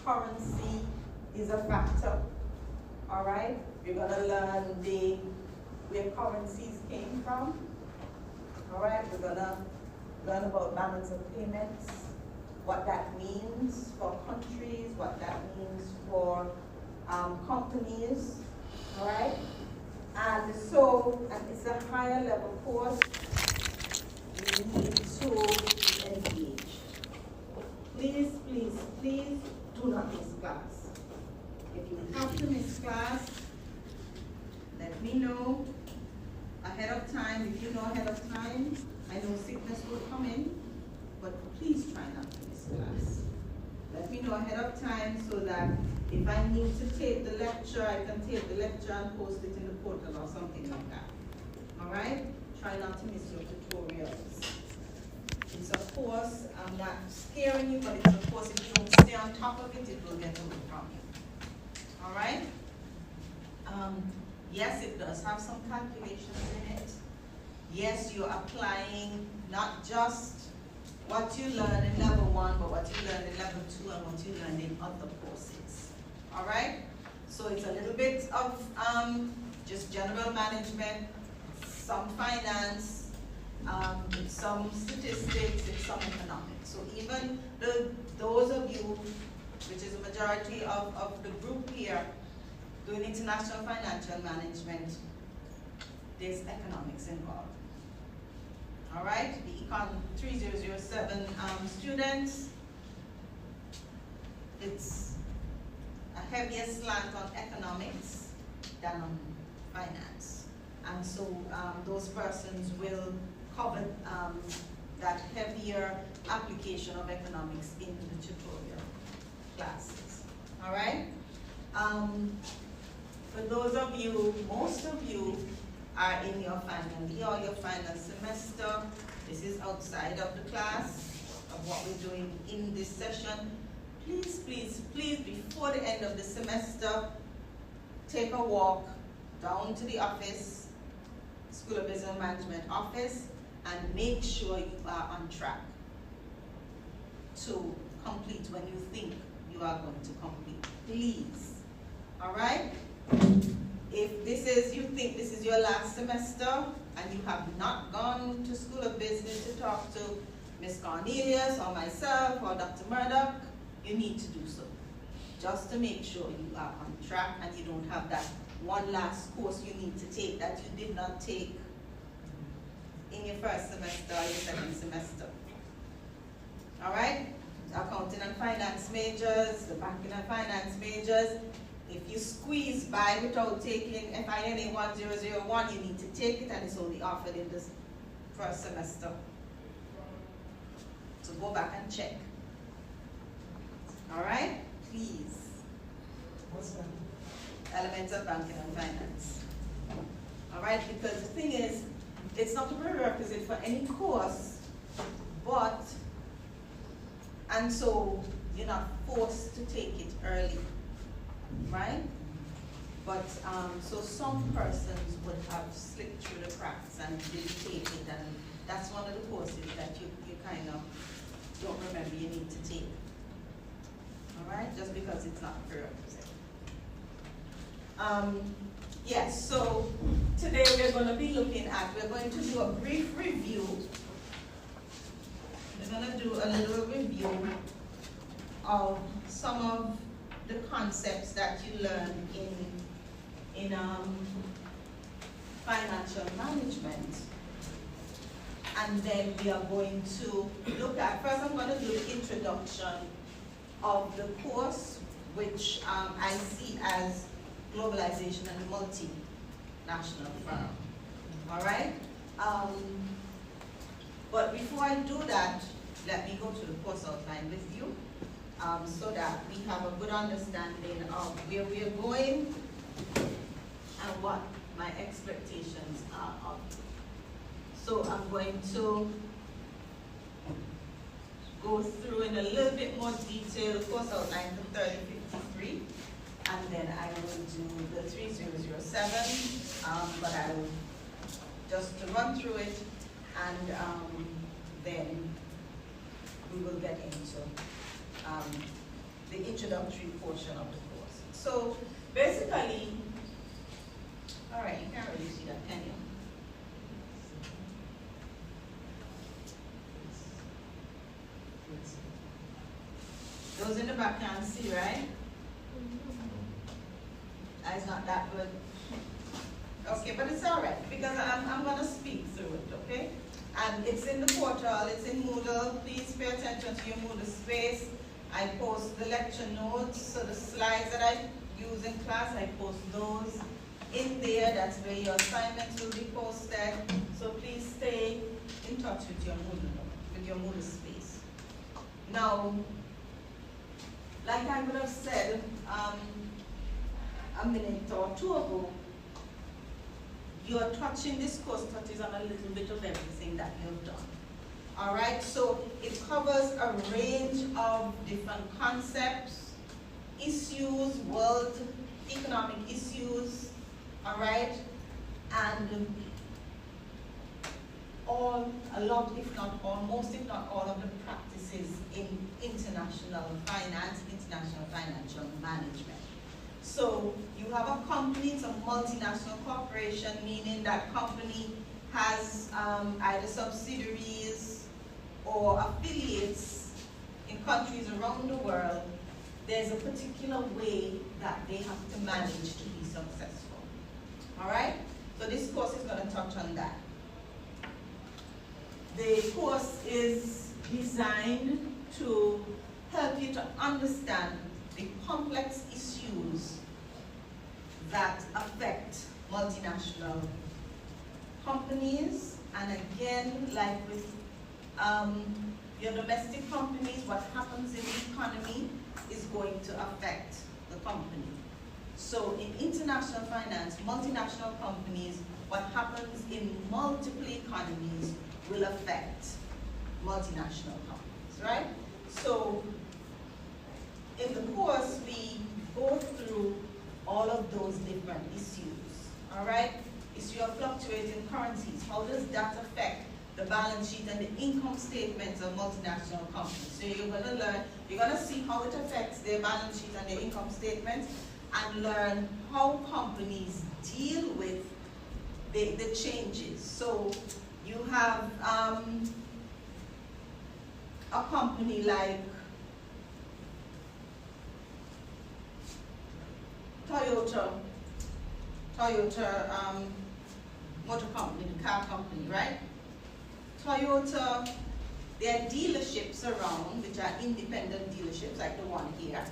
currency is a factor. All right? We're going to learn where currencies came from. All right? We're going to learn about balance of payments, what that means for countries, what that means for companies. All right? And it's a higher level course. We need to engage. Please, please, please do not miss class. If you have to miss class, let me know ahead of time. If you know ahead of time, I know sickness will come in, but please try not to miss class. Let me know ahead of time so that if I need to take the lecture, I can take the lecture and post it in the portal or something like that. All right? Try not to miss your tutorials. It's a course, I'm not scaring you, but it's a course, if you don't stay on top of it, it will get away from you. All right? Yes, it does have some calculations in it. Yes, you're applying not just what you learn in level 1, but what you learn in level 2 and what you learn in other courses. All right? So it's a little bit of just general management, some finance, some statistics, and some economics. So even those of you, which is a majority of the group here, doing international financial management, there's economics involved. All right, the Econ 3007 students, it's a heavier slant on economics than on finance. And so those persons will cover that heavier application of economics in the tutorial classes. All right? For those of you, most of you are in your final year or your final semester. This is outside of the class of what we're doing in this session. Please, please, please, before the end of the semester, take a walk down to the office, School of Business Management office, and make sure you are on track to complete when you think you are going to complete. Please. All right? If you think this is your last semester and you have not gone to School of Business to talk to Ms. Cornelius or myself or Dr. Murdoch, you need to do so. Just to make sure you are on track and you don't have that one last course you need to take that you did not take in your first semester or your second semester. All right? Accounting and finance majors, the banking and finance majors, if you squeeze by without taking FINA 1001, you need to take it, and it's only offered in this first semester. So go back and check. All right? Please. What's that? Elements of banking and finance. All right? Because the thing is, it's not a prerequisite for any course, and so you're not forced to take it early. Right? But so some persons would have slipped through the cracks and didn't take it, and that's one of the courses that you kind of don't remember you need to take. All right? Just because it's not a prerequisite. Yes, so today we're going to do a brief review. We're going to do a little review of some of the concepts that you learn in financial management. And then we are going to look at, first I'm going to do the introduction of the course, which I see as Globalization and Multinational Firm. All right? But before I do that, let me go to the course outline with you. So that we have a good understanding of where we are going and what my expectations are of you. So I'm going to go through in a little bit more detail course outline for 3053, and then I will do the 3007, but I will just to run through it, and then we will get into the introductory portion of the course. So basically, all right, you can't really see that, can you? Those in the back can't see, right? It's not that good. Okay, but it's all right, because I'm going to speak through it, okay? And it's in the portal, it's in Moodle. Please pay attention to your Moodle space. I post the lecture notes, so the slides that I use in class, I post those in there. That's where your assignments will be posted. So please stay in touch with your Moodle space. Now, like I would have said a minute or two ago, you're touching, this course touches on a little bit of everything that you've done. All right, so it covers a range of different concepts, issues, world economic issues, all right, and a lot, if not all, most if not all of the practices in international finance, international financial management. So you have a company, it's a multinational corporation, meaning that company has either subsidiaries or affiliates in countries around the world. There's a particular way that they have to manage to be successful. All right? So this course is going to touch on that. The course is designed to help you to understand the complex issues that affect multinational companies. And again, like with your domestic companies, what happens in the economy is going to affect the company. So in international finance, multinational companies, what happens in multiple economies will affect multinational companies, right? So in the course, we go through all of those different issues, all right? Issue of fluctuating currencies, how does that affect the balance sheet and the income statements of multinational companies? So you're gonna learn, you're gonna see how it affects their balance sheet and their income statements, and learn how companies deal with the changes. So you have a company like Toyota Motor Company, the car company, right? Toyota, there are dealerships around, which are independent dealerships, like the one here,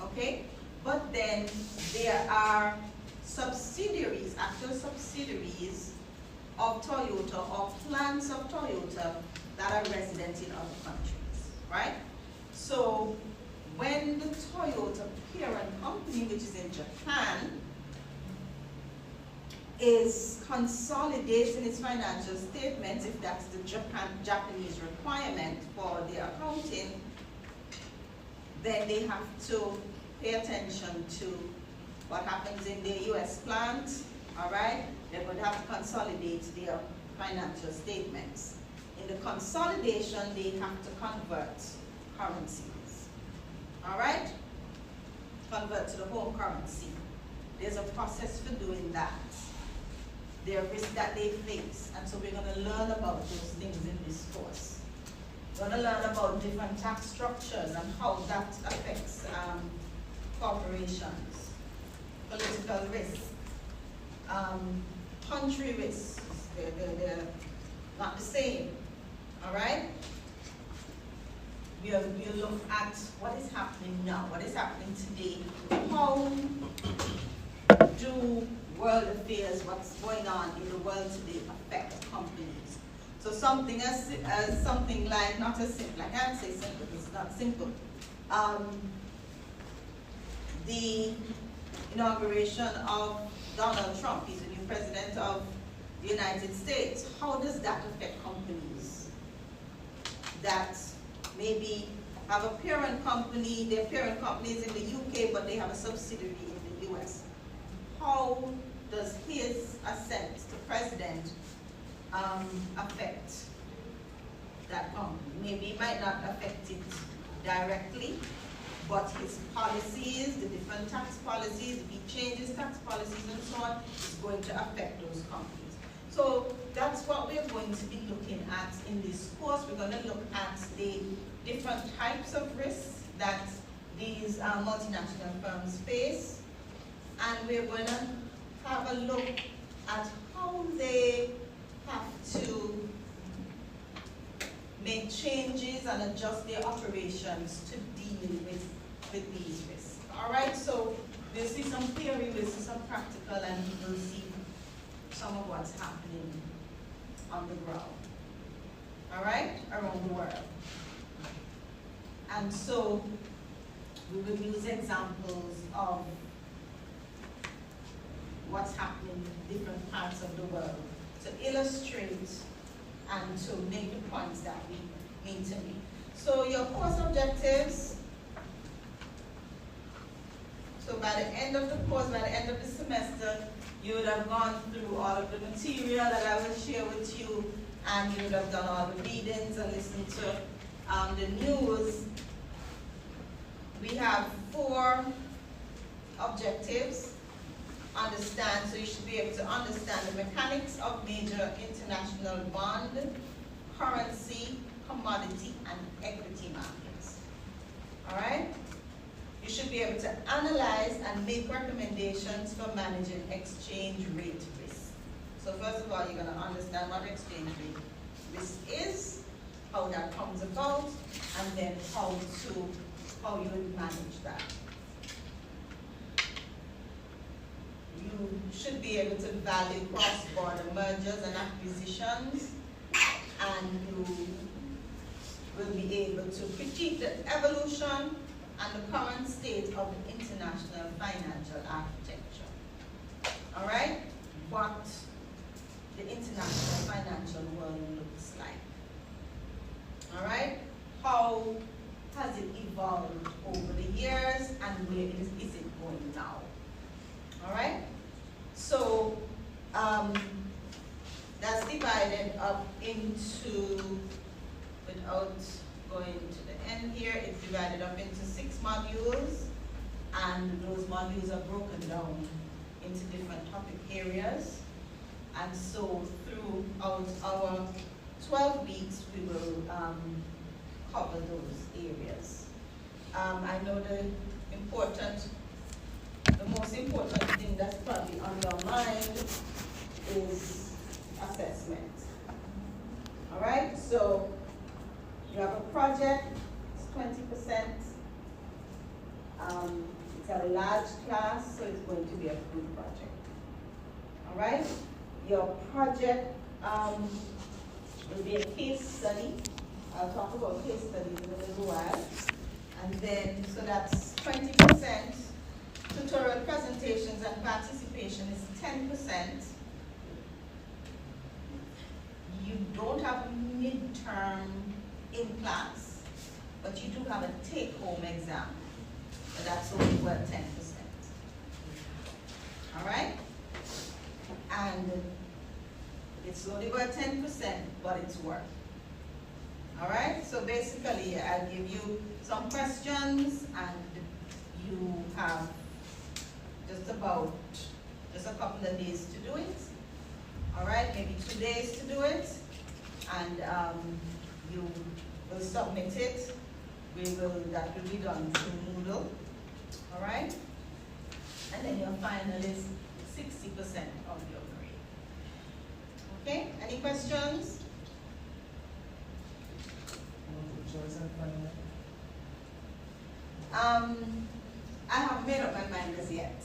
okay? But then there are subsidiaries, actual subsidiaries of Toyota, or plants of Toyota that are resident in other countries, right? So when the Toyota parent company, which is in Japan, is consolidating its financial statements, if that's the Japanese requirement for their accounting, then they have to pay attention to what happens in their US plant, all right? They're going to have to consolidate their financial statements. In the consolidation, they have to convert currencies, all right? Convert to the home currency. There's a process for doing that. There are risks that they face, and so we're going to learn about those things in this course. We're going to learn about different tax structures and how that affects corporations, political risk, country risks. They're not the same, all right? We'll look at what is happening now, what is happening today. How do world affairs, what's going on in the world today, affect companies? So something as something like, not as simple, I can't say simple, it's not simple. The inauguration of Donald Trump, he's the new president of the United States. How does that affect companies that maybe have a parent company, their parent company is in the UK, but they have a subsidiary in the US? How does his ascent to president affect that company? Maybe it might not affect it directly, but his policies, the different tax policies, if he changes tax policies and so on, is going to affect those companies. So that's what we're going to be looking at in this course. We're going to look at the different types of risks that these multinational firms face, and we're going to have a look at how they have to make changes and adjust their operations to deal with these risks. All right, so we'll see some theory, we'll see some practical, and we'll see some of what's happening on the ground, all right, around the world. And so we will use examples of what's happening in different parts of the world to illustrate and to make the points that we need to make. So your course objectives, so by the end of the course, by the end of the semester, you would have gone through all of the material that I will share with you, and you would have done all the readings and listened to the news. We have 4 objectives. Understand, so you should be able to understand the mechanics of major international bond, currency, commodity, and equity markets. All right? You should be able to analyze and make recommendations for managing exchange rate risk. So first of all, you're going to understand what exchange rate risk is, how that comes about, and then how you would manage that. You should be able to value cross-border mergers and acquisitions, and you will be able to critique the evolution and the current state of the international financial architecture. All right? What the international financial world looks like. All right? How has it evolved over the years, and where is it going now? All right? So that's divided up into, without going to the end here, it's divided up into 6 modules, and those modules are broken down into different topic areas. And so throughout our 12 weeks, we will cover those areas. I know the most important thing that's probably on your mind is assessment. All right, so you have a project, it's 20%. It's a large class, so it's going to be a group project. All right, your project will be a case study. I'll talk about case studies in a little while. And then, so that's 20%. Tutorial presentations and participation is 10%. You don't have a midterm in class, but you do have a take-home exam. But that's only worth 10%. All right? And it's only worth 10%, but it's worth. All right? So basically, I'll give you some questions, and you have just a couple of days to do it. All right, maybe 2 days to do it, and you will submit it. That will be done through Moodle. All right, and then your final is 60% of your grade. Okay, any questions? I haven't made up my mind as yet.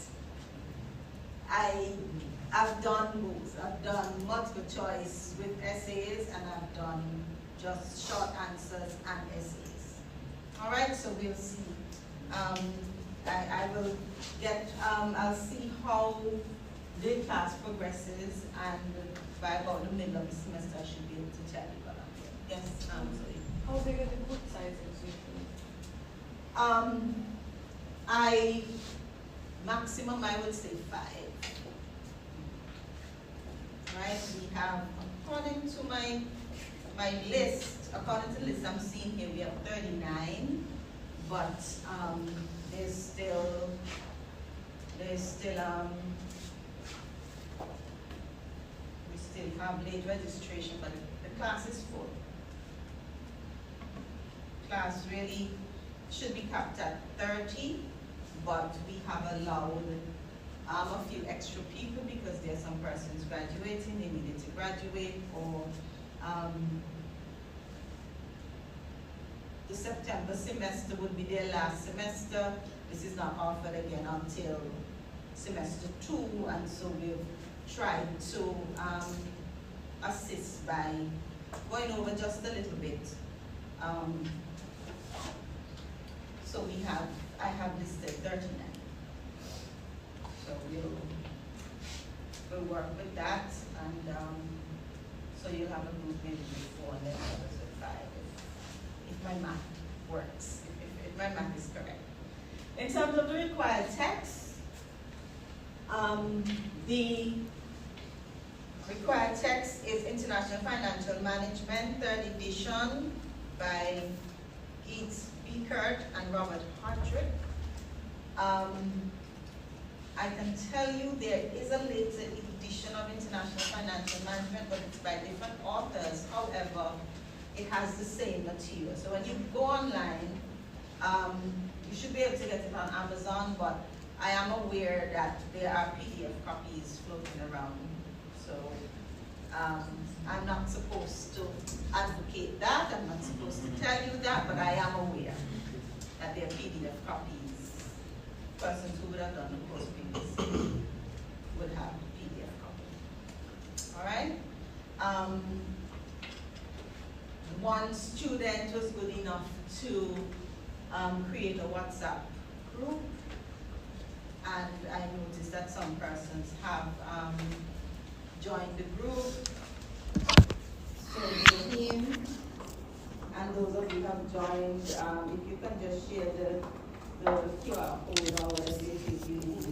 I've done both. I've done multiple choice with essays, and I've done just short answers and essays. All right, so we'll see. I will get, I'll see how the class progresses, and by about the middle of the semester, I should be able to tell you what I'm doing. Yes, sorry. How big are the group sizes usually? Maximum, I would say 5. Right? We have, according to my list, according to the list I'm seeing here, we have 39, but there's still we still have late registration, but the class is full. Class really should be capped at 30, but we have allowed a few extra people because there are some persons graduating, they needed to graduate, or the September semester would be their last semester. This is not offered again until semester 2, and so we've tried to assist by going over just a little bit. So I have listed 39. So we'll work with that, and so you'll have a group maybe before and then others with 5, if my math works, if my math is correct. In terms of the required text, the required text is International Financial Management, 3rd edition by Keith Beckert and Robert Hartrick. I can tell you there is a later edition of International Financial Management, but it's by different authors. However, it has the same material. So when you go online, you should be able to get it on Amazon, but I am aware that there are PDF copies floating around. So I'm not supposed to advocate that. I'm not supposed to tell you that, but I am aware that there are PDF copies. Persons who would have done the course previously would have PDF copy. All right. One student was good enough to create a WhatsApp group, and I noticed that some persons have joined the group. So for him and those of you who have joined, if you can just share the QR code or whatever it is you need.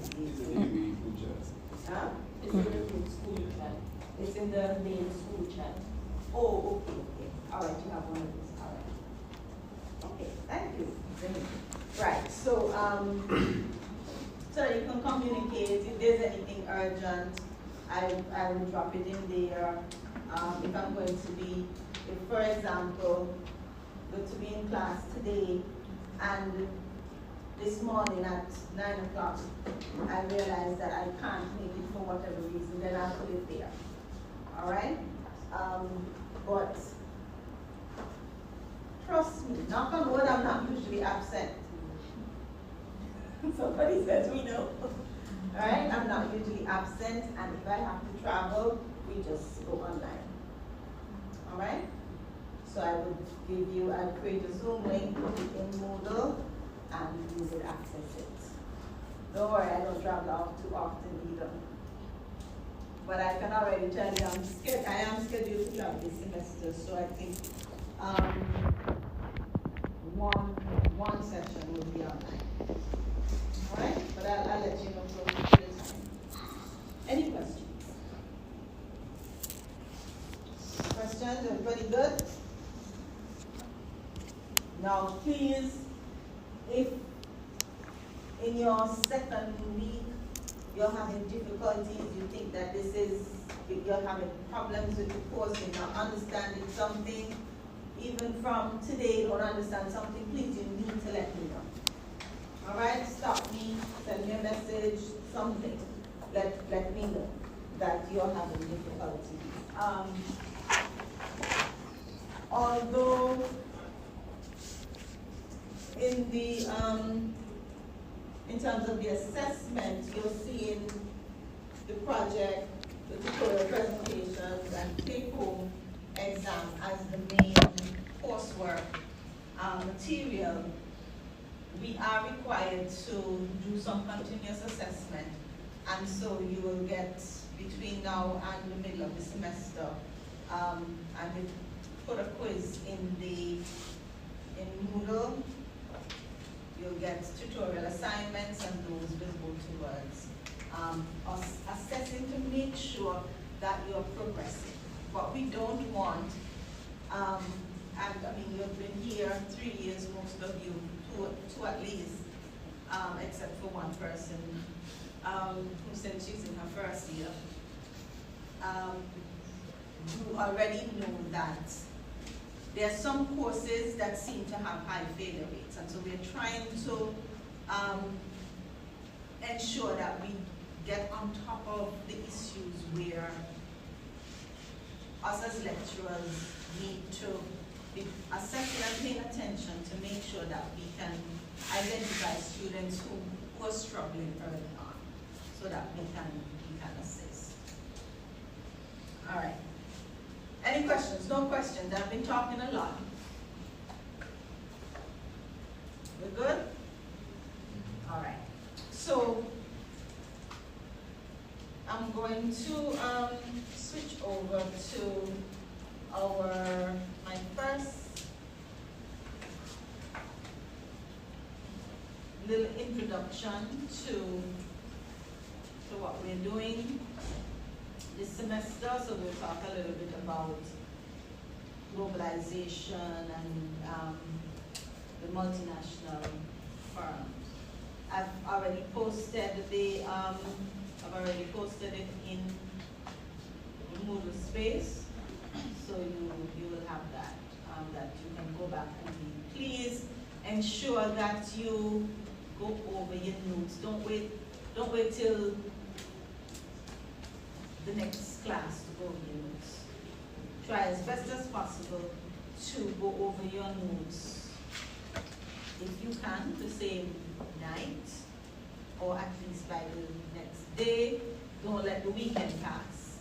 Huh? It's in the school chat. It's in the main school chat. Oh, okay. All right, you have one of these. All right. Okay, thank you. Right, so so you can communicate. If there's anything urgent, I will drop it in there. If I'm going to be, if for example, going to be in class today, and this morning at 9 o'clock, I realized that I can't make it for whatever reason, then I'll put it there. All right? But trust me, knock on wood, I'm not usually absent. Somebody says we know. All right? I'm not usually absent, and if I have to travel, we just go online. All right? So I would give you, I'll create a Zoom link, put it in Moodle, and you would access it. Don't worry, I don't travel off too often either. But I can already tell you I am scheduled to travel this semester, so I think one session will be online. Alright? But I'll let you know closer to the time. Any questions? Questions? Everybody good? Now please, if in your second week you're having difficulties, you think that you're having problems with the course, you're not understanding something, even from today you don't understand something, please, you need to let me know. All right, stop me, send me a message, something. Let me know that you're having difficulties. Although in terms of the assessment, you'll see in the project, the tutorial presentations, and take-home exam as the main coursework material. We are required to do some continuous assessment, and so you will get between now and the middle of the semester, and we put a quiz in Moodle. You'll get tutorial assignments, and those will go towards assessing to make sure that you're progressing. What we don't want, and I mean, you've been here 3 years, most of you, two at least, except for one person who said she's in her first year. You already know that there are some courses that seem to have high failure rates, and so we're trying to ensure that we get on top of the issues where us as lecturers need to be assessing and paying attention to make sure that we can identify students who are struggling early on, so that we can assist. All right. Any questions? No questions. I've been talking a lot. We're good? All right. So I'm going to switch over to my first little introduction to what we're doing this semester. So we'll talk a little bit about globalization and the multinational firms. I've already posted it in Moodle space, so you will have that that you can go back and read. Please ensure that you go over your notes. Don't wait till the next class to go over your notes. Try as best as possible to go over your notes, if you can, the same night, or at least by the next day. Don't let the weekend pass,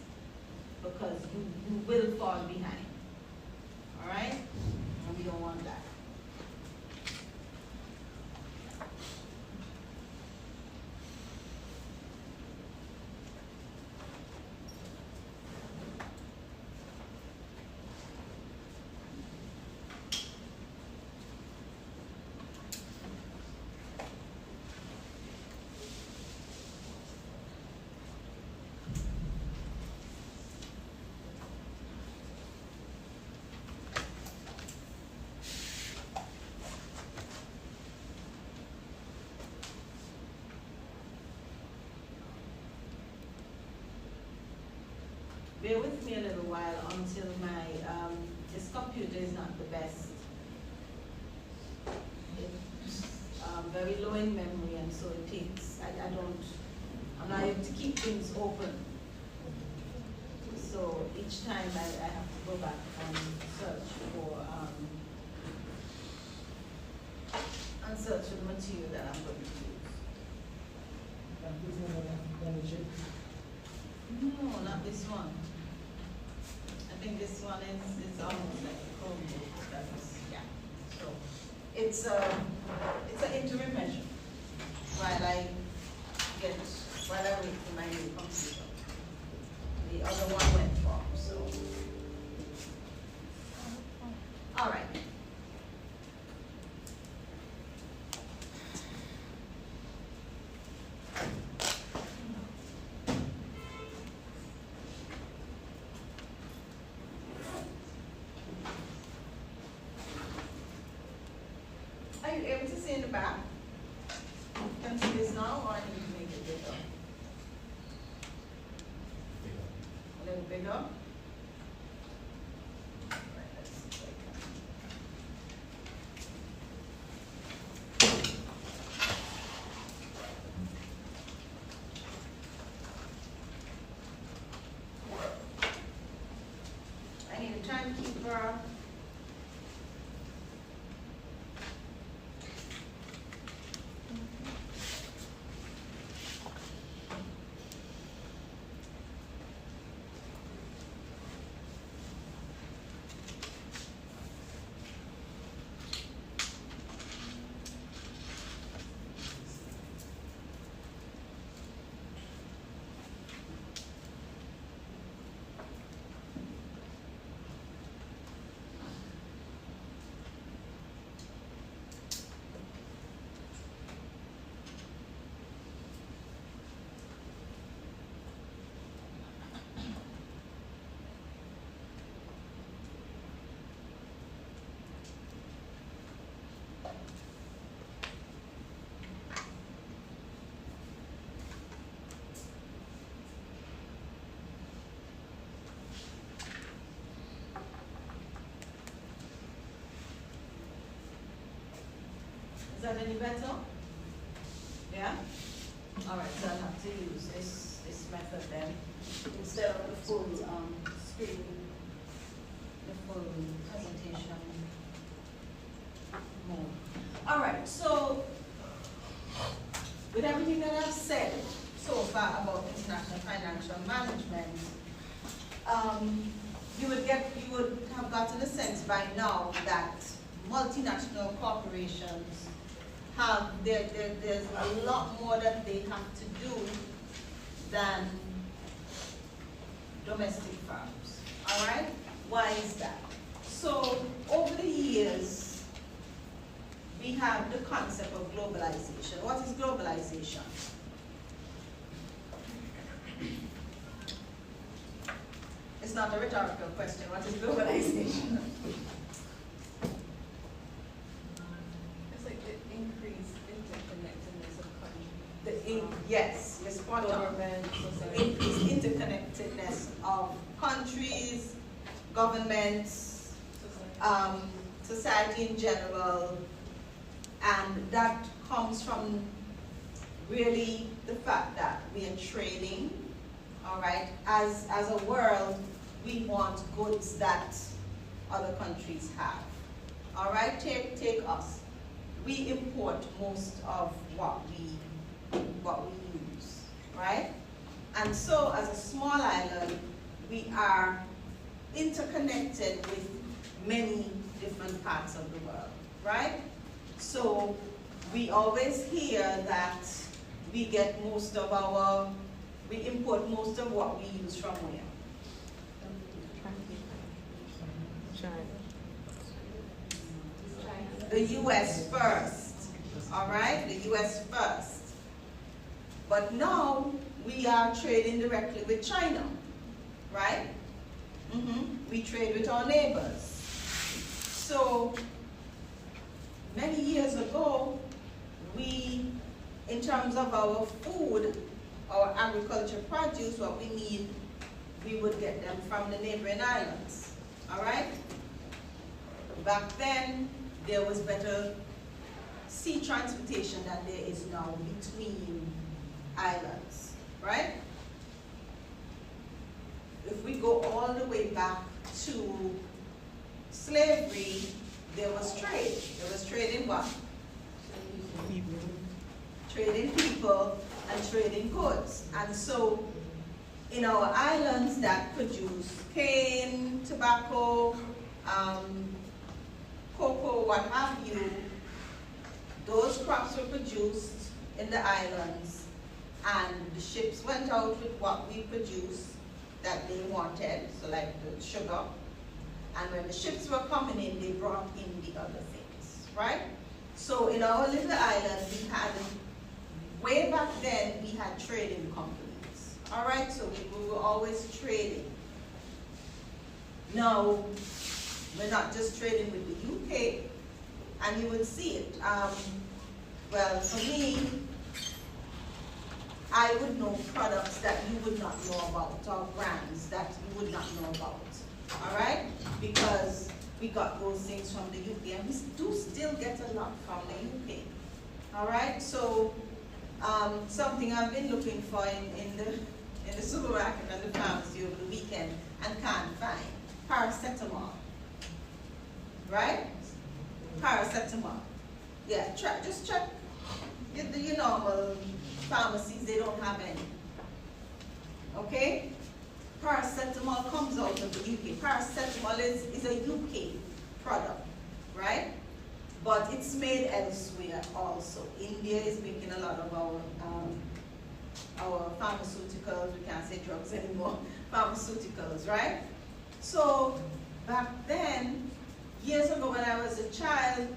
because you will fall behind. All right? And we don't want that. Bear with me a little while until my, this computer is not the best. It's very low in memory, and so it takes, I'm not able to keep things open. So each time I have to go back and search for the material that I'm going to use. No, not this one. I think this one is almost like a Chromebook. Yeah. So it's an interim measure while I wait for my new computer. The other one went wrong. So all right. Are you able to see in the back? Can you see this now, or I need to make it bigger? A little bigger? All right, let's see if I can. I need a timekeeper. that any better? Yeah? All right, so I'll have to use this method then instead of the full screen, the full presentation mode. All right, so with everything that I've said so far about international financial management, you would have gotten a sense by now that multinational corporations have, there's a lot more that they have to do than domestic firms, all right? Why is that? So over the years, we have the concept of globalization. What is globalization? It's not a rhetorical question. What is globalization? It's like the increased interconnectedness of countries. Yes, you're spot on. Government, society. Increased interconnectedness of countries, governments, society in general, and that comes from really the fact that we are trading, all right? As a world, we want goods that other countries have, all right? Take us. We import most of what we use, right? And so as a small island, we are interconnected with many different parts of the world, right? So we always hear that we get most of our, we import most of what we use from where? The US first, all right? The US first. But now we are trading directly with China, right? We trade with our neighbors. So many years ago, we, in terms of our food, our agriculture produce, what we need, we would get them from the neighboring islands, all right? Back then, there was better sea transportation than there is now between islands, right? If we go all the way back to slavery, there was trade. There was trade in what? Trade in people and trade in goods. And so in our islands that produce cane, tobacco, cocoa, what have you, those crops were produced in the islands, and the ships went out with what we produced that they wanted, so like the sugar. And when the ships were coming in, they brought in the other things, right? So in our little island, we had, way back then, we had trading companies, all right? So we were always trading. Now, we're not just trading with the UK, and you would see it. Well, for me, I would know products that you would not know about, or brands that you would not know about, all right? Because we got those things from the UK, and we do still get a lot from the UK, all right? So something I've been looking for in the supermarket and the pharmacy over the weekend and can't find, paracetamol, right? Paracetamol. Yeah, just check your normal pharmacies, they don't have any. Okay? Paracetamol comes out of the UK. Paracetamol is a UK product, right? But it's made elsewhere also. India is making a lot of our pharmaceuticals, we can't say drugs anymore, pharmaceuticals, right? So back then, years ago when I was a child,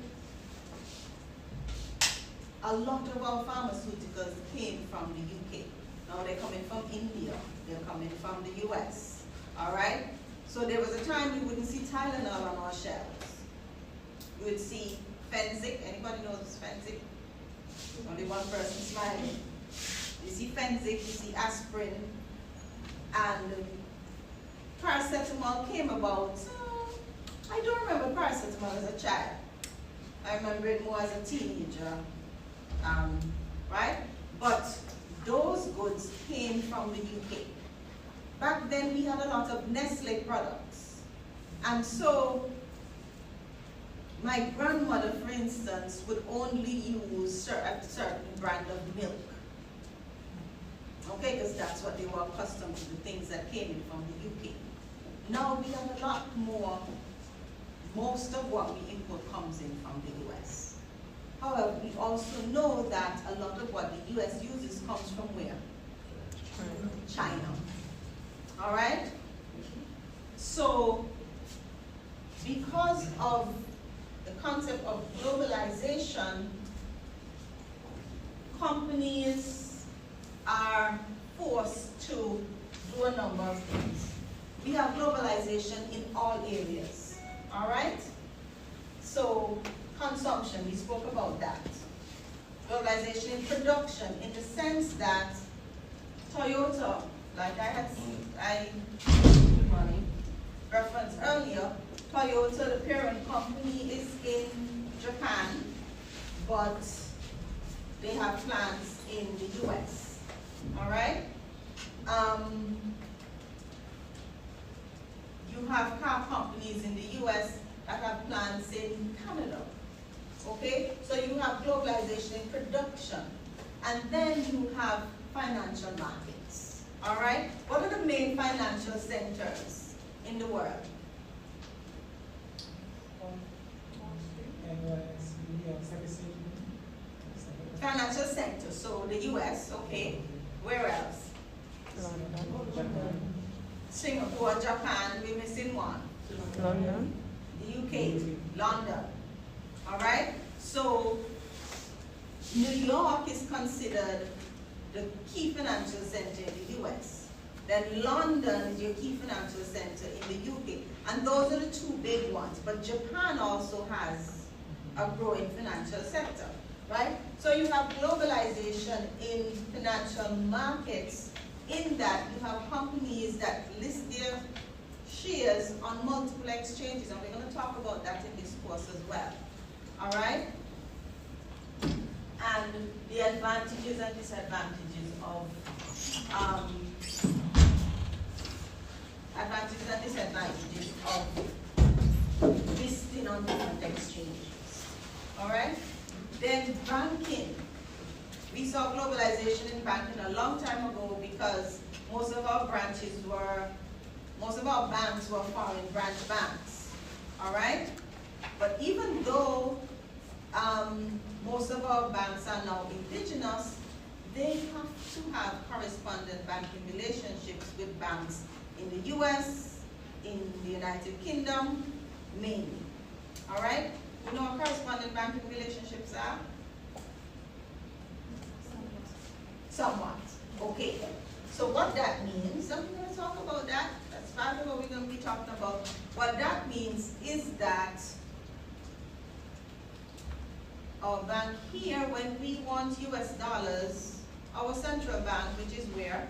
a lot of our pharmaceuticals came from the UK. Now they're coming from India, they're coming from the US, all right? So there was a time you wouldn't see Tylenol on our shelves. You would see Fenzik. Anybody knows Fenzik? Only one person smiling. You see Fenzik, you see aspirin, and paracetamol came about. I don't remember paracetamol as a child. I remember it more as a teenager, right? But those goods came from the UK. Back then we had a lot of Nestle products. And so my grandmother, for instance, would only use a certain brand of milk. Okay, because that's what they were accustomed to, the things that came in from the UK. Now we have a lot more. Most of what we import comes in from the US. However, we also know that a lot of what the US uses comes from where? China. All right? So, because of the concept of globalization, companies are forced to do a number of things. We have globalization in all areas, all right? So, consumption, we spoke about that. Globalization in production, in the sense that Toyota, like I referenced earlier, Toyota, the parent company, is in Japan, but they have plants in the US, all right? You have car companies in the US that have plants in Canada, okay? So you have globalization in production, and then you have financial markets, all right? What are the main financial centers in the world? Financial centers, so the US, okay. Where else? Singapore, Japan, we're missing one. London. The UK, London. All right? So, New York is considered the key financial center in the US. Then London is your key financial center in the UK. And those are the two big ones. But Japan also has a growing financial sector, right? So you have globalization in financial markets, in that you have companies that list their shares on multiple exchanges, and we're going to talk about that in this course as well. All right? And the advantages and disadvantages of listing on different exchanges. All right? Then banking. We saw globalization in banking a long time ago because most of our banks were foreign branch banks, all right? But even though most of our banks are now indigenous, they have to have correspondent banking relationships with banks in the US, in the United Kingdom, mainly, all right? You know what correspondent banking relationships are? Somewhat. Okay. So what that means, I'm going to talk about that. That's part of what we're going to be talking about. What that means is that our bank here, when we want US dollars, our central bank, which is where?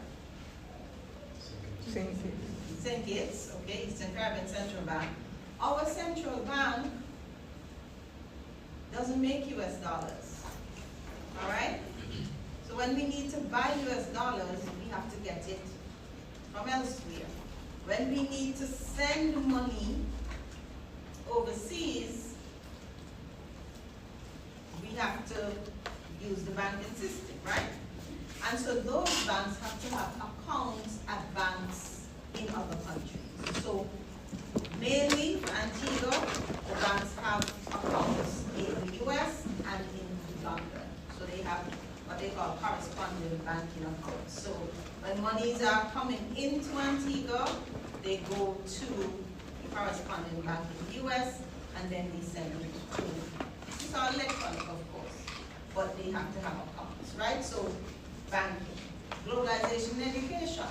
St. Kitts, okay, Eastern Caribbean Central Bank. Our central bank doesn't make US dollars, all right? So when we need to buy US dollars, we have to get it from elsewhere. When we need to send money overseas, we have to use the banking system, right? And so those banks have to have accounts at banks in other countries. So mainly for Antigua, the banks have accounts in the US and in London. So they have what they call correspondent banking accounts. So when monies are coming into Antigua, they go to the correspondent bank in the US, and then they send it to, it's all electronic of course, but they have to have accounts, right? So banking, globalization and education.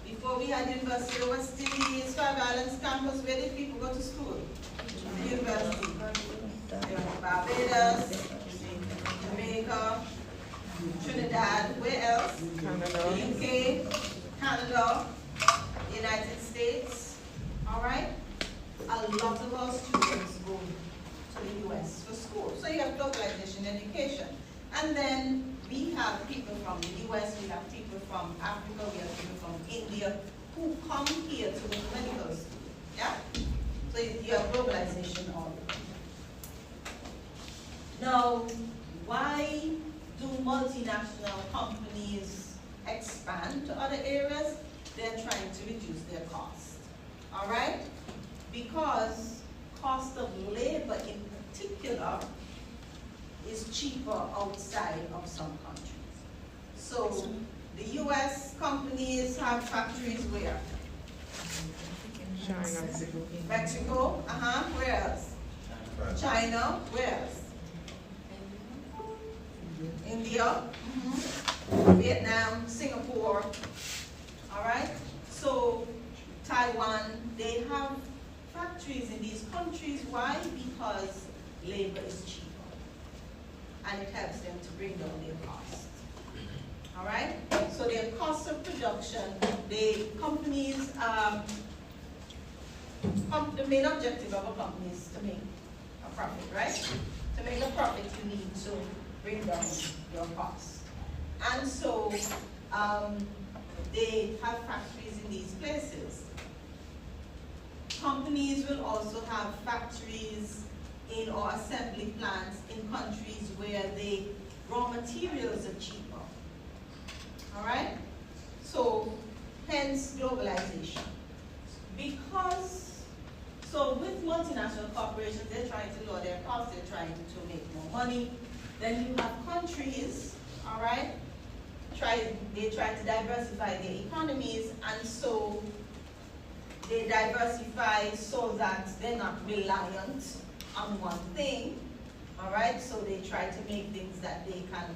Before we had University of West Indies, Five Islands campus, where did people go to school? The university. Barbados, Jamaica, Trinidad, where else? Canada. The UK, Canada, the United States, all right? A lot of our students go to the US for school. So you have globalization education. And then we have people from the US, we have people from Africa, we have people from India who come here to the medical school. Yeah? So you have globalization all over. Now, why do multinational companies expand to other areas? They're trying to reduce their cost. All right? Because cost of labor in particular is cheaper outside of some countries. So the US companies have factories where? China. Mexico, where else? China, where else? India, Vietnam, Singapore, all right? So Taiwan, they have factories in these countries. Why? Because labor is cheaper and it helps them to bring down their costs. All right? So their cost of production, the companies, the main objective of a company is to make a profit, right? To make a profit, you need to bring down your costs. And so they have factories in these places. Companies will also have factories in or assembly plants in countries where the raw materials are cheaper. All right? So, hence globalization. So with multinational corporations, they're trying to lower their costs, they're trying to make more money. Then you have countries, all right? They try to diversify their economies, and so they diversify so that they're not reliant on one thing, all right? So they try to make things that they can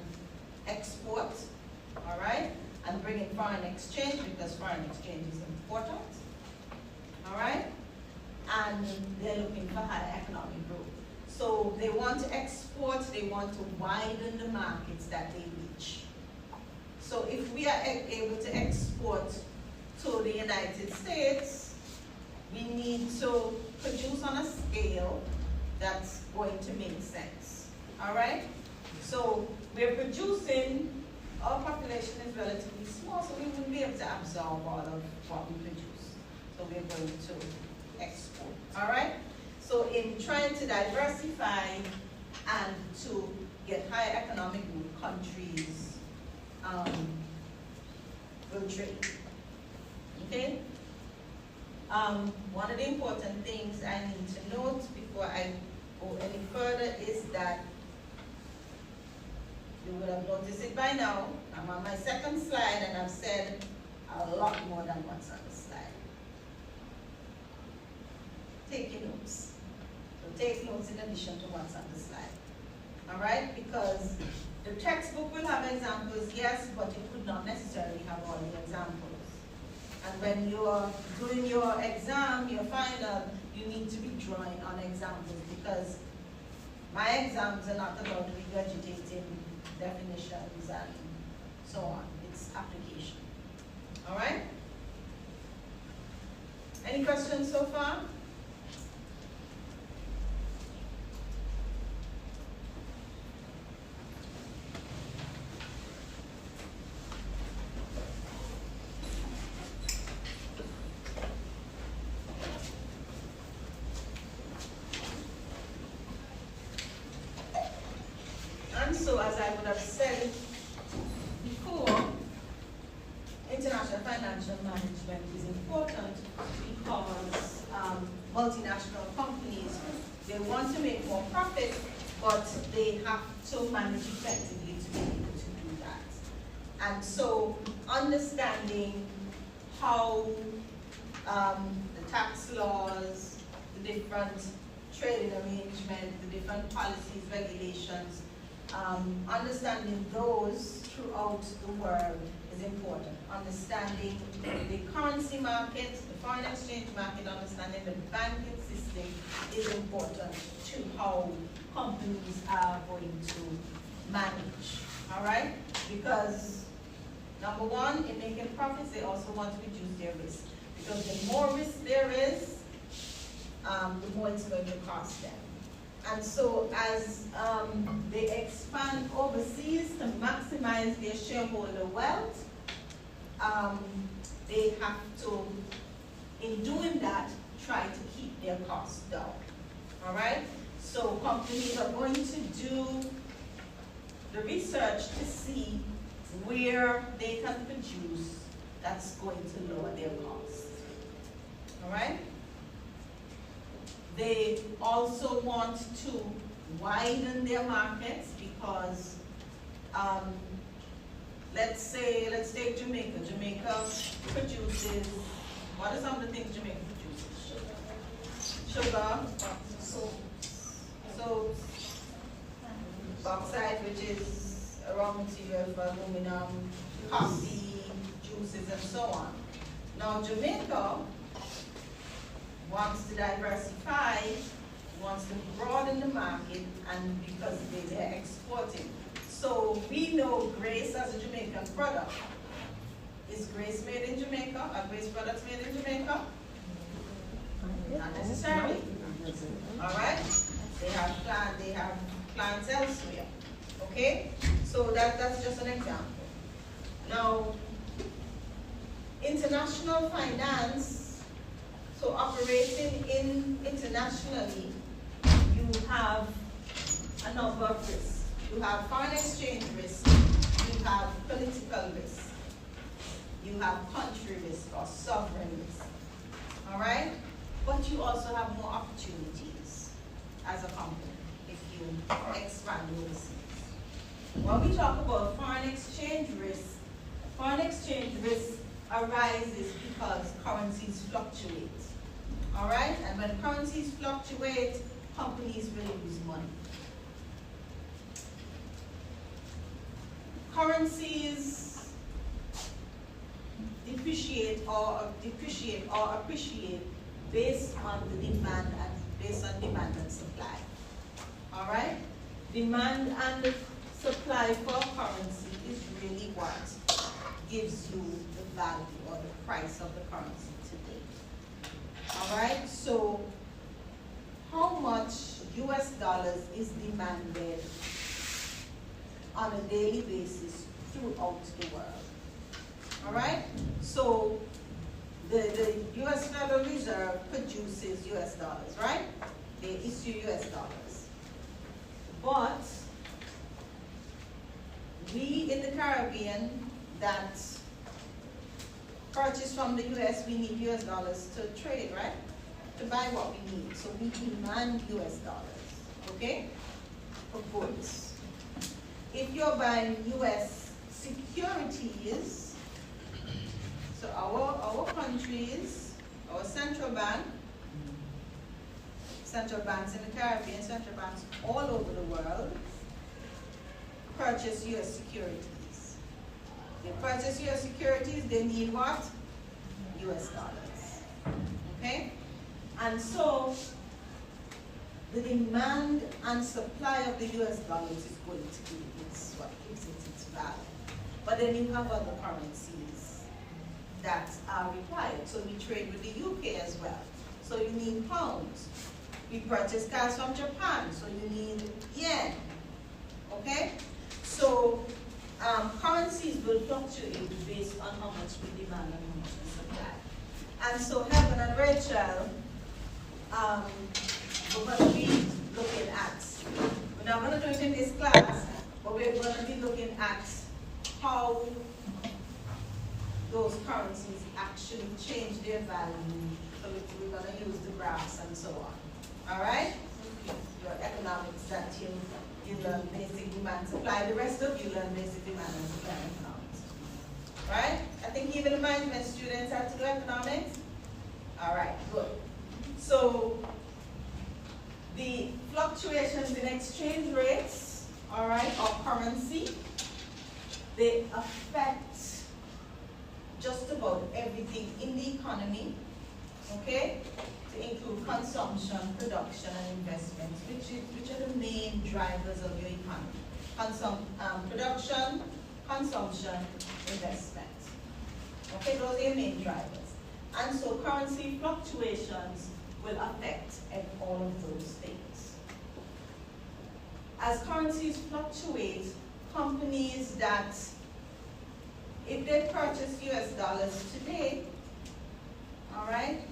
export, all right? And bring in foreign exchange, because foreign exchange is important, all right? And they're looking for higher economic growth. So they want to export, they want to widen the markets that they reach. So if we are able to export to the United States, we need to produce on a scale that's going to make sense. All right? So we're producing, our population is relatively small, so we wouldn't be able to absorb all of what we produce. So we're going to export. All right? So in trying to diversify and to get higher economic growth, countries will trade. Okay? One of the important things I need to note before I go any further is that you would have noticed it by now. I'm on my second slide and I've said a lot more than what's on the slide. Take your notes. So take notes in addition to what's on the slide. All right? Because the textbook will have examples, yes, but it would not necessarily have all the examples. And when you're doing your exam, your final, you need to be drawing on examples, because my exams are not about regurgitating definitions and so on. It's application. All right? Any questions so far? So as I would have said before, international financial management is important because multinational companies, they want to make more profit, but they have to manage effectively to be able to do that. And so understanding how the tax laws, the different trading arrangements, the different policies, regulations, understanding those throughout the world is important. Understanding the currency market, the foreign exchange market, understanding the banking system is important to how companies are going to manage. All right? Because number one, in making profits, they also want to reduce their risk. Because the more risk there is, the more it's going to cost them. And so as they expand overseas to maximize their shareholder wealth, they have to, in doing that, try to keep their costs down. All right? So companies are going to do the research to see where they can produce that's going to lower their costs. All right? They also want to widen their markets because, let's take Jamaica. Jamaica produces, what are some of the things Jamaica produces? Sugar, soaps, bauxite, which is a raw material for aluminum, coffee, juices, and so on. Now Jamaica wants to diversify, wants to broaden the market, and because they're exporting. So we know Grace as a Jamaican product. Is Grace made in Jamaica? Are Grace products made in Jamaica? Not necessarily. All right? They have plants elsewhere. Okay? So that's just an example. Now, international finance, so operating internationally, you have a number of risks. You have foreign exchange risk, you have political risk, you have country risk or sovereign risk. All right? But you also have more opportunities as a company if you expand overseas. When we talk about foreign exchange risk arises because currencies fluctuate. All right? And when currencies fluctuate, companies will lose money. Currencies depreciate or appreciate based on the demand and supply. All right? Demand and supply for currency is really what gives you the value or the price of the currency today. All right? So how much US dollars is demanded on a daily basis throughout the world? All right? So the US Federal Reserve produces US dollars, right? They issue US dollars. But we in the Caribbean that purchase from the US, we need US dollars to trade, right? To buy what we need. So we demand US dollars, okay? For goods. If you're buying US securities, so our countries, our central banks in the Caribbean, central banks all over the world purchase US securities. They purchase US securities, they need what? US dollars. Okay? And so the demand and supply of the US dollars is going to be what gives it its value. But then you have other currencies that are required. So we trade with the UK as well. So you need pounds. We purchase cars from Japan, so you need yen. Okay? So currencies will fluctuate based on how much we demand and how much we supply. And so Helen and Rachel, we're going to be looking at, we're not going to do it in this class, but we're going to be looking at how those currencies actually change their value. So we're going to use the graphs and so on. All right? Your economics that you learn basic demand supply. The rest of you learn basic demand and supply economics. Right? I think even the management students have to do economics. All right, good. So the fluctuations in exchange rates, all right, or currency, they affect just about everything in the economy, okay? To include consumption, production, and investment, which are the main drivers of your economy. Production, consumption, investment. Okay, those are your main drivers. And so currency fluctuations will affect all of those things. as currencies fluctuate, companies that, if they purchase US dollars today, all right,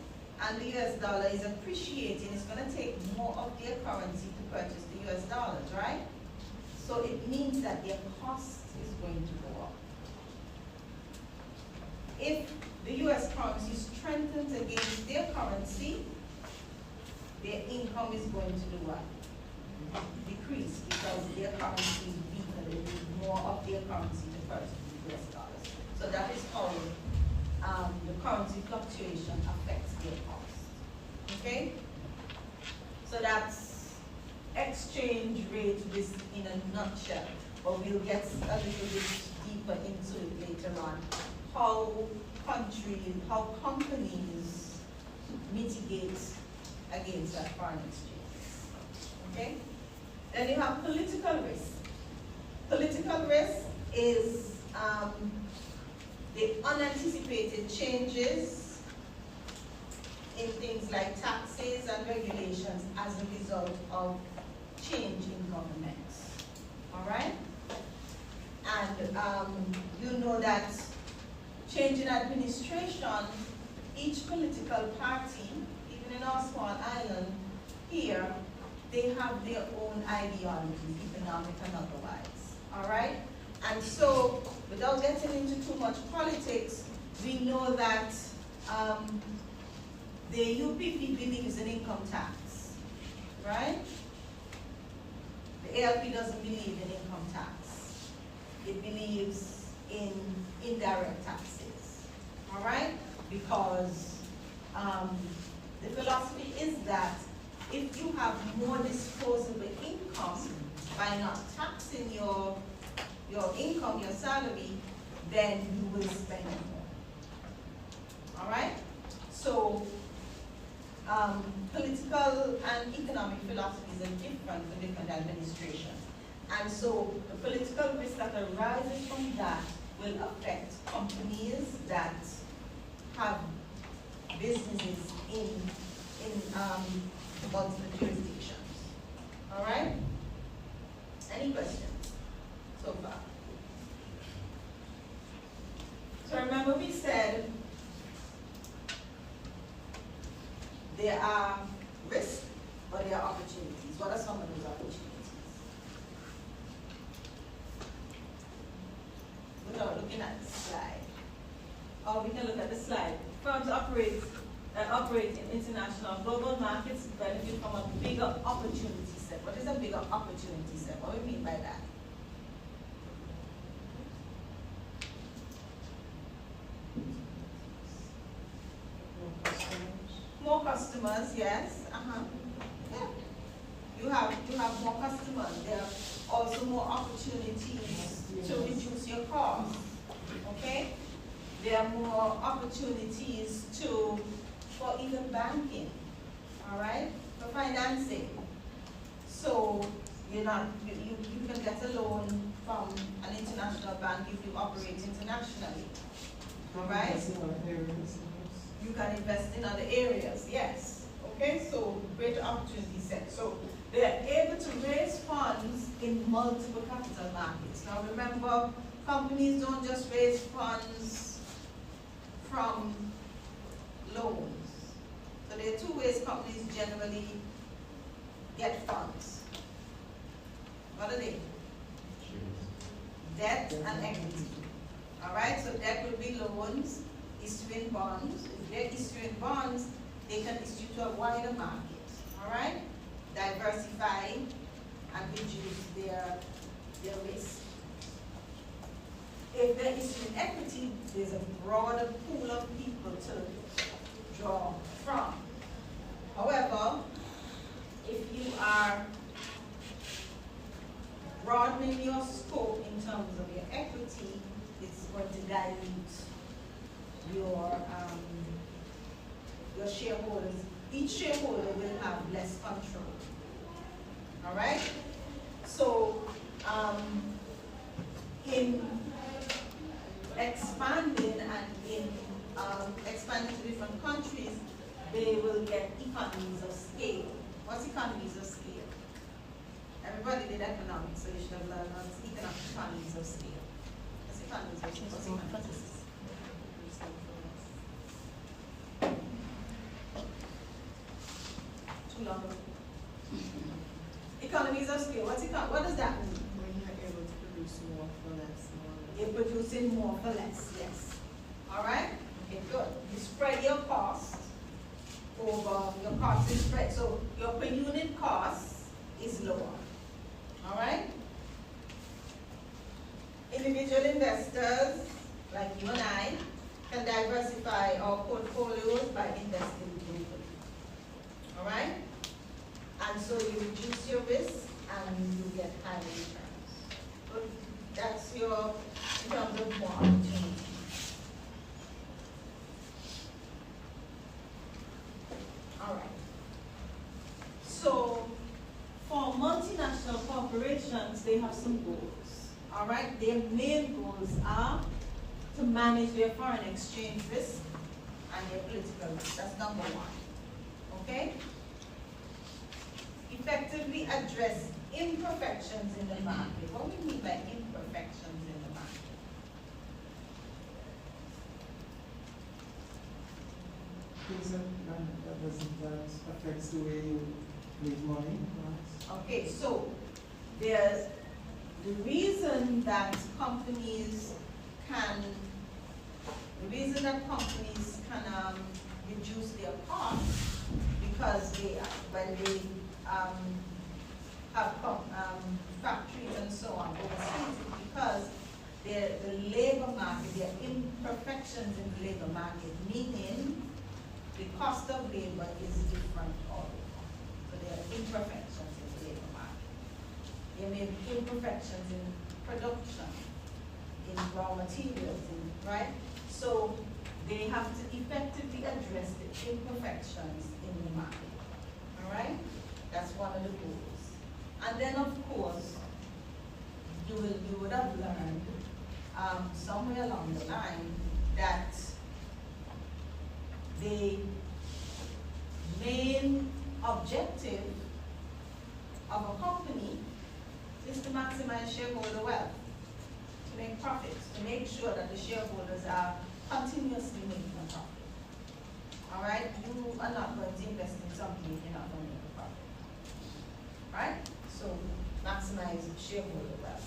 and the US dollar is appreciating, it's going to take more of their currency to purchase the US dollars, right? So it means that their cost is going to go up. If the US currency strengthens against their currency, their income is going to do what? Decrease, because their currency is weaker. They need more of their currency to purchase the US dollars. So that is how the currency fluctuation affects their cost. Okay? So that's exchange rate risk in a nutshell. But we'll get a little bit deeper into it later on. How countries, how companies mitigate against that foreign exchange. Okay? Then you have political risk. Political risk is the unanticipated changes in things like taxes and regulations as a result of change in governments. All right? And you know that change in administration, each political party, even in our small island here, they have their own ideologies, economic and otherwise. All right? And so, without getting into too much politics, we know that the UPP believes in income tax, right? The ALP doesn't believe in income tax. It believes in indirect taxes, all right? Because the philosophy is that if you have more disposable income by not taxing your income, your salary, then you will spend more. All right? So, political and economic philosophies are different for different administrations. And so, the political risk that arises from that will affect companies that have businesses in multiple jurisdictions. All right? Any questions so far? So remember we said there are risks, but there are opportunities. What are some of those opportunities? Without looking at the slide. Or we can look at the slide. Firms operate in international global markets benefit from a bigger opportunity set. What is a bigger opportunity set? What do we mean by that? More customers, yes. Yeah. You have more customers. There are also more opportunities to reduce your costs. Okay? There are more opportunities for even banking, all right, for financing. So you can get a loan from an international bank if you operate internationally, all right? You can invest in other areas, yes. Okay, so greater opportunity set. So they're able to raise funds in multiple capital markets. Now remember, companies don't just raise funds from loans. So there are two ways companies generally get funds. What are they? Debt and equity. All right, so debt would be loans, issuing bonds. If they're issuing bonds, they can issue to a wider market. All right, diversify and reduce their risk. If they're issuing equity, there's a broader pool of people to draw from. However, if you are broadening your scope in terms of your equity, it's going to dilute your shareholders. Each shareholder will have less control. All right? So, in expanding and in expanding to different countries, they will get economies of scale. What's economies of scale? Everybody did economics, so you should have learned economies of scale. What's economies of scale? What's economies of scale? Too long ago. Economies of scale. What does that mean? When you're able to produce more for less. You're producing more for less, yes. All right? Okay, good. You spread your cost over, your cost is spread. So your per unit cost is lower. All right? Individual investors, like you and I, can diversify our portfolios by investing globally. All right? And so you reduce your risk and you get high returns. But that's your, in terms of more opportunity. All right. So for multinational corporations, they have some goals. All right? Their main goals are to manage their foreign exchange risk and their political risk. That's number one. Okay? Effectively address imperfections in the market. What do we mean by imperfections in the market? Things that affects the way you make money. Okay, so there's the reason that companies can reduce their costs because when they have factories and so on overseas, because the labor market, there are imperfections in the labor market, meaning the cost of labor is different all over. So there are imperfections in the labor market. There may be imperfections in production, in raw materials, right? So they have to effectively address the imperfections in the market. All right? That's one of the goals. And then, of course, you would have learned somewhere along the line that the main objective of a company is to maximize shareholder wealth, to make profits, to make sure that the shareholders are continuously making a profit. All right? You are not going to invest in something if you're not going to make a profit. Right? So maximize shareholder wealth.